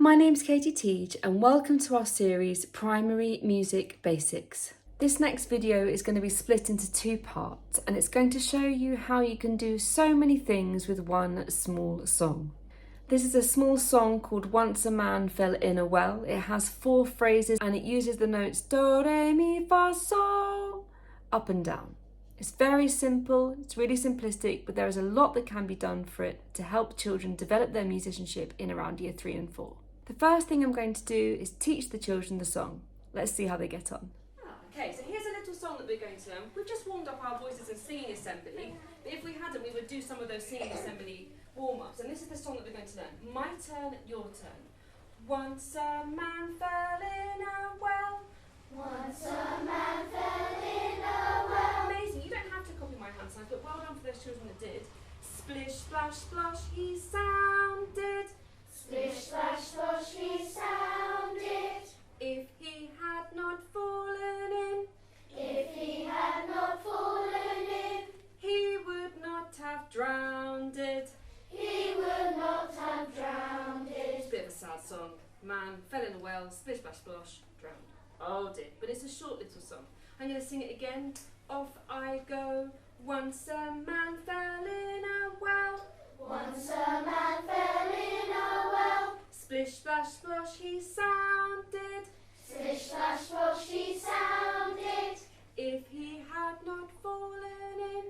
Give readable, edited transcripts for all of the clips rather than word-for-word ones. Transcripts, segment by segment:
My name's Katie Teege and welcome to our series Primary Music Basics. This next video is going to be split into two parts and it's going to show you how you can do so many things with one small song. This is a small song called Once a Man Fell in a Well. It has 4 phrases and it uses the notes do, re, mi, fa, sol, up and down. It's very simple, it's really simplistic, but there is a lot that can be done for it to help children develop their musicianship in around year 3 and 4. The first thing I'm going to do is teach the children the song. Let's see how they get on. Okay, so here's a little song that we're going to learn. We've just warmed up our voices in singing assembly, but if we hadn't, we would do some of those singing assembly warm-ups. And this is the song that we're going to learn. My turn, your turn. Once a man fell in a well. Once a man fell in a well. Amazing. You don't have to copy my hand signs, but well done for those children that did. Splish, splash, splosh, he sounded. Splish, splash, splosh, he sounded. If he had not fallen in, If he had not fallen in, he would not have drowned it. he would not have drowned It's a it. bit of a sad song. Man fell in a well, splish, splash, splosh, drowned. Oh dear, but it's a short little song. I'm going to sing it again. Off I go. Once a man fell in a well. Once a man fell in a well. Splish, splash, splosh, he sounded. Splish, splash, splosh, he sounded. If he had not fallen in,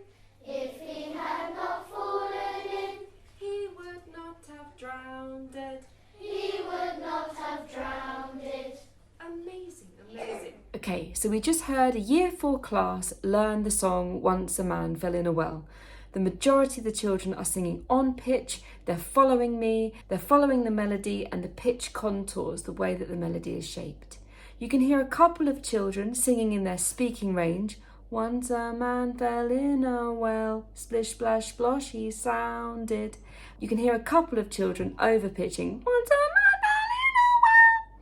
If he had not fallen in, he would not have drowned it. he would not have drowned it. Amazing, amazing. Okay, so we just heard a year 4 class learn the song Once a Man Fell in a Well. The majority of the children are singing on pitch, they're following me, they're following the melody and the pitch contours, the way that the melody is shaped. You can hear a couple of children singing in their speaking range. Once a man fell in a well, splish, splash, splosh, he sounded. You can hear a couple of children over pitching. Once a man fell in a well.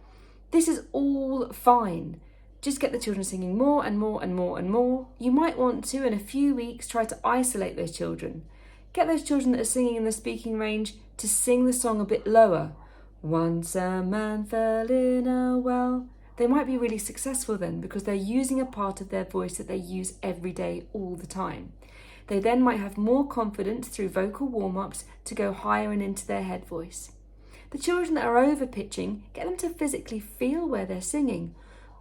This is all fine. Just get the children singing more and more and more and more. You might want to, in a few weeks, try to isolate those children. Get those children that are singing in the speaking range to sing the song a bit lower. Once a man fell in a well. They might be really successful then because they're using a part of their voice that they use every day, all the time. They then might have more confidence through vocal warm-ups to go higher and into their head voice. The children that are over pitching, get them to physically feel where they're singing.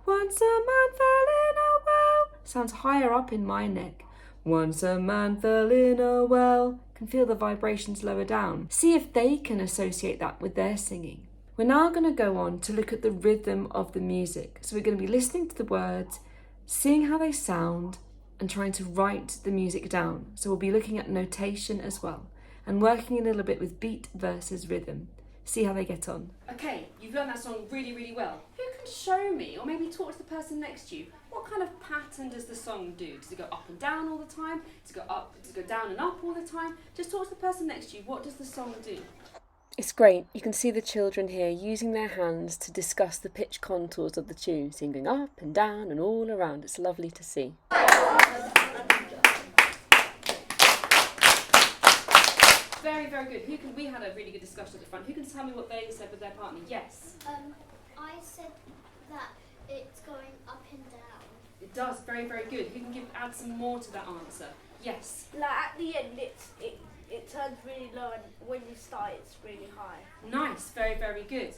Once a man fell in a well sounds higher up in my neck. Once a man fell in a well can feel the vibrations lower down. See if they can associate that with their singing. We're now going to go on to look at the rhythm of the music. So we're going to be listening to the words, seeing how they sound and trying to write the music down. So we'll be looking at notation as well and working a little bit with beat versus rhythm. See how they get on. Okay, you've learned that song really, really well. Who can show me, or maybe talk to the person next to you, what kind of pattern does the song do? Does it go up and down all the time? Does it go up? Does it go down and up all the time? Just talk to the person next to you. What does the song do? It's great. You can see the children here using their hands to discuss the pitch contours of the tune, singing up and down and all around. It's lovely to see. Very, very good. We had a really good discussion at the front. Who can tell me what they said with their partner? Yes. I said that it's going up and down. It does. Very, very good. Who can add some more to that answer? Yes. Like at the end, it turns really low, and when you start, it's really high. Nice. Very, very good.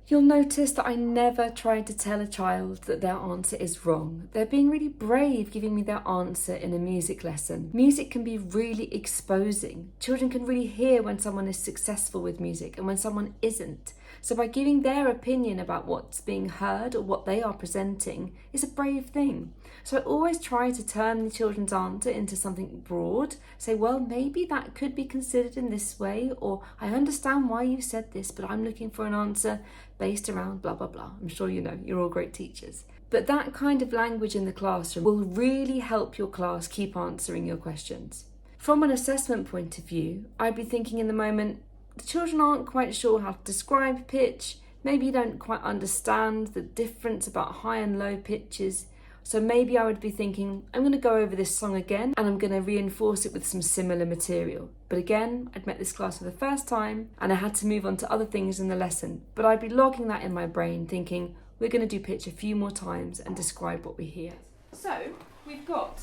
You'll notice that I never tried to tell a child that their answer is wrong. They're being really brave giving me their answer in a music lesson. Music can be really exposing. Children can really hear when someone is successful with music and when someone isn't. So by giving their opinion about what's being heard or what they are presenting is a brave thing. So I always try to turn the children's answer into something broad. Say, well, maybe that could be considered in this way, or I understand why you said this, but I'm looking for an answer based around blah, blah, blah. I'm sure you know, you're all great teachers. But that kind of language in the classroom will really help your class keep answering your questions. From an assessment point of view, I'd be thinking in the moment, the children aren't quite sure how to describe pitch. Maybe you don't quite understand the difference about high and low pitches. So maybe I would be thinking, I'm going to go over this song again and I'm going to reinforce it with some similar material. But again, I'd met this class for the first time and I had to move on to other things in the lesson. But I'd be logging that in my brain thinking, we're going to do pitch a few more times and describe what we hear. So we've got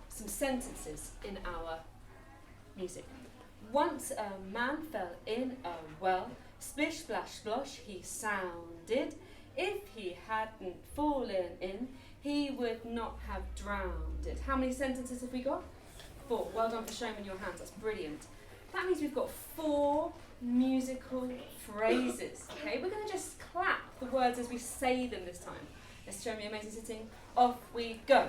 some sentences in our music. Once a man fell in a well, splish, splash, splosh, he sounded. If he hadn't fallen in, he would not have drowned it. How many sentences have we got? 4. Well done for showing me your hands, that's brilliant. That means we've got 4 musical phrases. Okay, we're going to just clap the words as we say them this time. Let's show me amazing sitting. Off we go.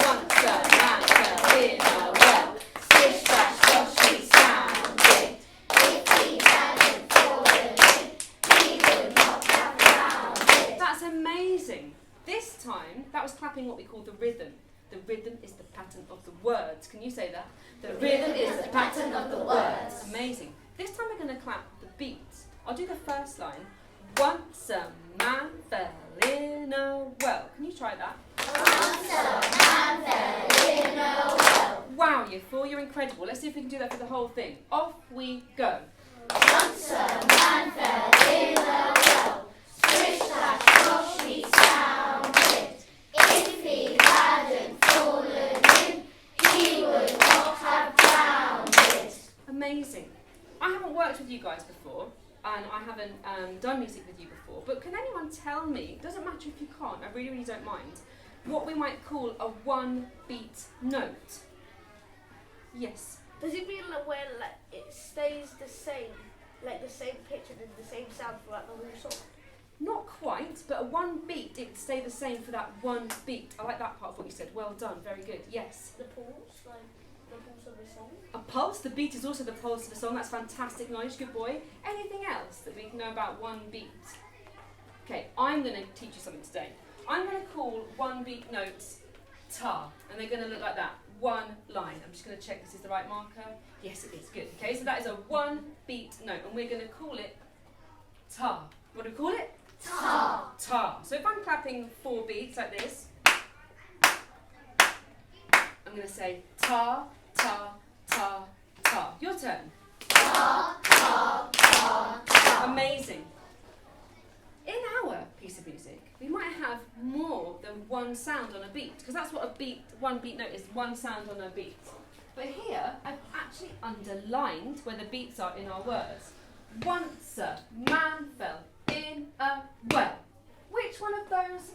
Once a man fell in a well, splish, splash, splosh, he sounded. If he hadn't fallen in, he would not have drowned it. That's amazing. This time, that was clapping what we call the rhythm. The rhythm is the pattern of the words. Can you say that? The rhythm is the pattern of the words. Amazing. This time we're going to clap the beat. I'll do the first line. Once a man fell in a well. Can you try that? Once a man fell in a well. Wow, you 4, you're incredible. Let's see if we can do that for the whole thing. Off we go. Once a man fell in a well. Splish, splash, splosh, he sounded. If he hadn't fallen in, he would not have drowned it. Amazing. I haven't worked with you guys before, and I haven't done music with you before, but can anyone tell me, doesn't matter if you can't, I really, really don't mind, what we might call a 1-beat note? Yes. Does it mean like where like it stays the same, like the same pitch and the same sound throughout the whole song? Not quite, but a 1 beat, it would stay the same for that 1 beat. I like that part of what you said. Well done, very good. Yes. The pulse, like the pulse of the song. A pulse, the beat is also the pulse of the song. That's fantastic knowledge, good boy. Anything else that we can know about 1 beat? Okay, I'm going to teach you something today. I'm going to call 1-beat notes tar, and they're going to look like that. 1 line. I'm just going to check this is the right marker. Yes, it is. Good. Okay, so that is a 1-beat note, and we're going to call it tar. What do we call it? Tar. Tar. So if I'm clapping 4 beats like this, I'm going to say tar, tar, tar, tar. Your turn. Tar, tar, tar, tar. Amazing. In our piece of music, we might have more than 1 sound on a beat, because that's what a beat, 1-beat note is, 1 sound on a beat. But here, I've actually underlined where the beats are in our words. Once a man fell in a well. Which one of those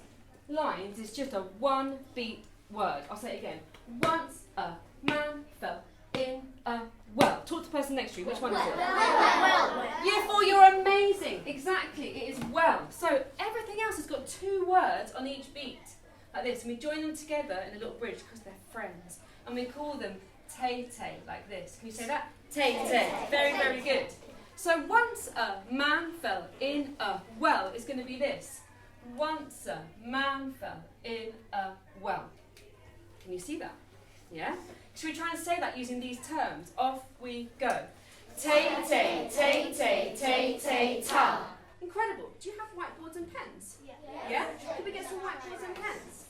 lines is just a 1-beat word? I'll say it again. Once a man fell in a well. Talk to the person next to you. Which one is it? Well. Year 4, you're amazing. Exactly, it is well. So everything else has got 2 words on each beat, like this. And we join them together in a little bridge because they're friends. And we call them tay-tay, like this. Can you say that? Tay-tay. Very, very good. So once a man fell in a well is going to be this. Once a man fell in a well. Can you see that? Yeah? Should we try and say that using these terms? Off we go. Tay, tay, tay, tay, tay, tay, ta. Incredible. Do you have whiteboards and pens? Yeah? Could we get some whiteboards and pens?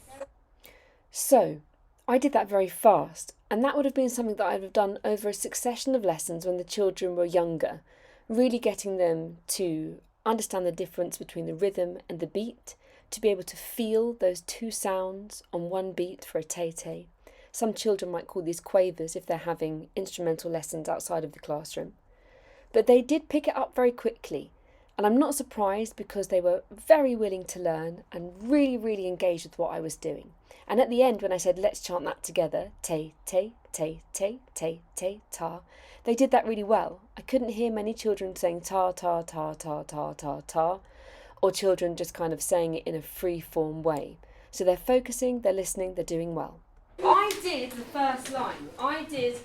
So, I did that very fast, and that would have been something that I would have done over a succession of lessons when the children were younger, really getting them to understand the difference between the rhythm and the beat, to be able to feel those 2 sounds on 1 beat for a tay-tay. Some children might call these quavers if they're having instrumental lessons outside of the classroom. But they did pick it up very quickly, and I'm not surprised because they were very willing to learn and really, really engaged with what I was doing. And at the end, when I said, let's chant that together, tay, tay, tay, tay, tay, tay, ta, they did that really well. I couldn't hear many children saying ta, ta, ta, ta, ta, ta, ta, or children just kind of saying it in a free-form way. So they're focusing, they're listening, they're doing well. I did the first line. I did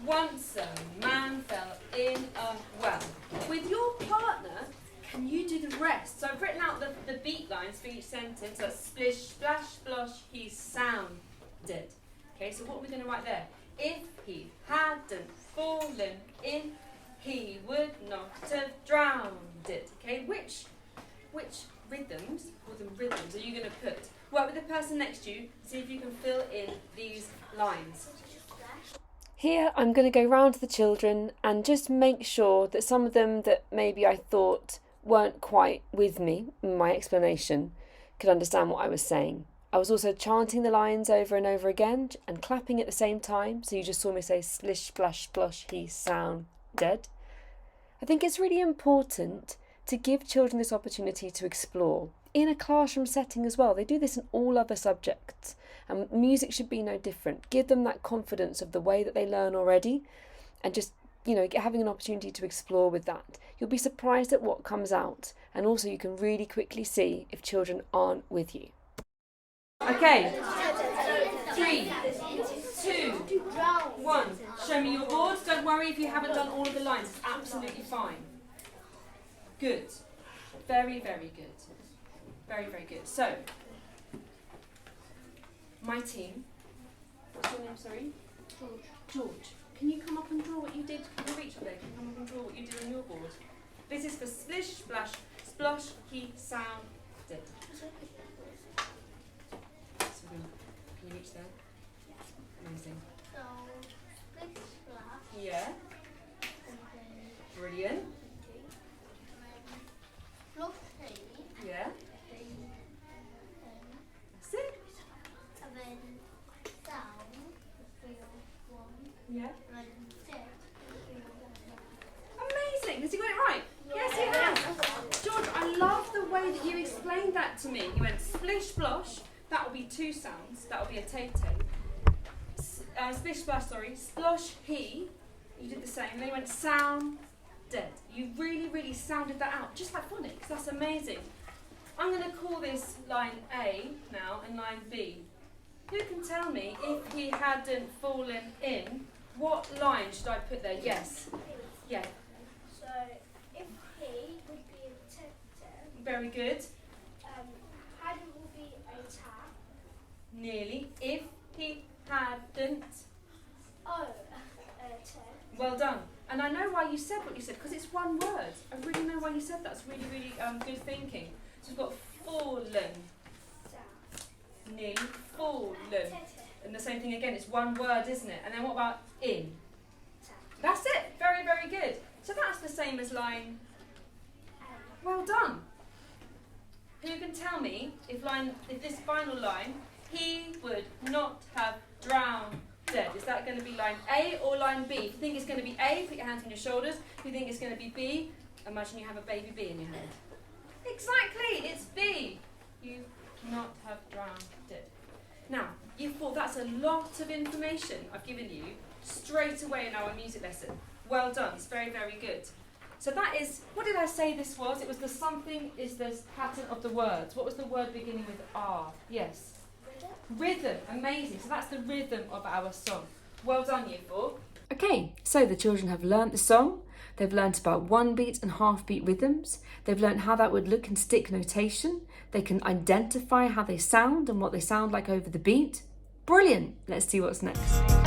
once a man fell in a well. With your partner, can you do the rest? So I've written out the beat lines for each sentence. So splish, splash, splosh, he sounded. Okay, so what are we going to write there? If he hadn't fallen in, he would not have drowned it. Okay, which rhythms, call them rhythms, are you going to put? Work with the person next to you, see if you can fill in these lines. Here I'm going to go round to the children and just make sure that some of them that maybe I thought weren't quite with me in my explanation could understand what I was saying. I was also chanting the lines over and over again and clapping at the same time, so you just saw me say splish, splash, splosh, he, sound, dead. I think it's really important to give children this opportunity to explore in a classroom setting as well. They do this in all other subjects, and music should be no different. Give them that confidence of the way that they learn already, and just, having an opportunity to explore with that. You'll be surprised at what comes out, and also you can really quickly see if children aren't with you. Okay, 3, 2, 1. Show me your boards. Don't worry if you haven't done all of the lines. It's absolutely fine. Good. Very, very good. Very, very good. So, my team. What's your name, sorry? George. Can you come up and draw what you did? Can you reach up there? Can you come up and draw what you did on your board? This is for splish, splash, splosh, he, sound, dead. Can you reach there? Amazing. So, splish, splash. Yeah. Brilliant. Yeah. That's it. And then sound, 3 or 1. Yeah. And then dead, 3 or 1. Amazing. Has he got it right? Yes, he has. George, I love the way that you explained that to me. You went splish, splosh. That will be 2 sounds. That will be a take-take. Splish, splash, sorry. Splosh, he. You did the same. Then you went sound, dead. You really, really sounded that out. Just like phonics. That's amazing. I'm going to call this line A now and line B. Who can tell me if he hadn't fallen in, what line should I put there? Yes. Yeah. So, if he would be a tip, Very good. hadn't will be a tap. Nearly. If he hadn't. Oh, a tip. Well done. And I know why you said what you said, because it's one word. I really know why you said that. It's really, really good thinking. So we've got fallen. Nearly. Fallen. And the same thing again, it's one word, isn't it? And then what about in? That's it. Very, very good. So that's the same as line. Well done. Who can tell me if this final line, he would not have drowned dead? Is that going to be line A or line B? If you think it's going to be A, put your hands on your shoulders. If you think it's going to be B, imagine you have a baby B in your hand. Exactly, it's B. You cannot have drowned dead. Now, you thought that's a lot of information I've given you straight away in our music lesson. Well done, it's very, very good. So that is, what did I say this was? It was the something is the pattern of the words. What was the word beginning with R? Yes. Rhythm, amazing. So that's the rhythm of our song. Well done, Year 4. Okay, so the children have learnt the song. They've learnt about 1 beat and half beat rhythms. They've learnt how that would look in stick notation. They can identify how they sound and what they sound like over the beat. Brilliant. Let's see what's next.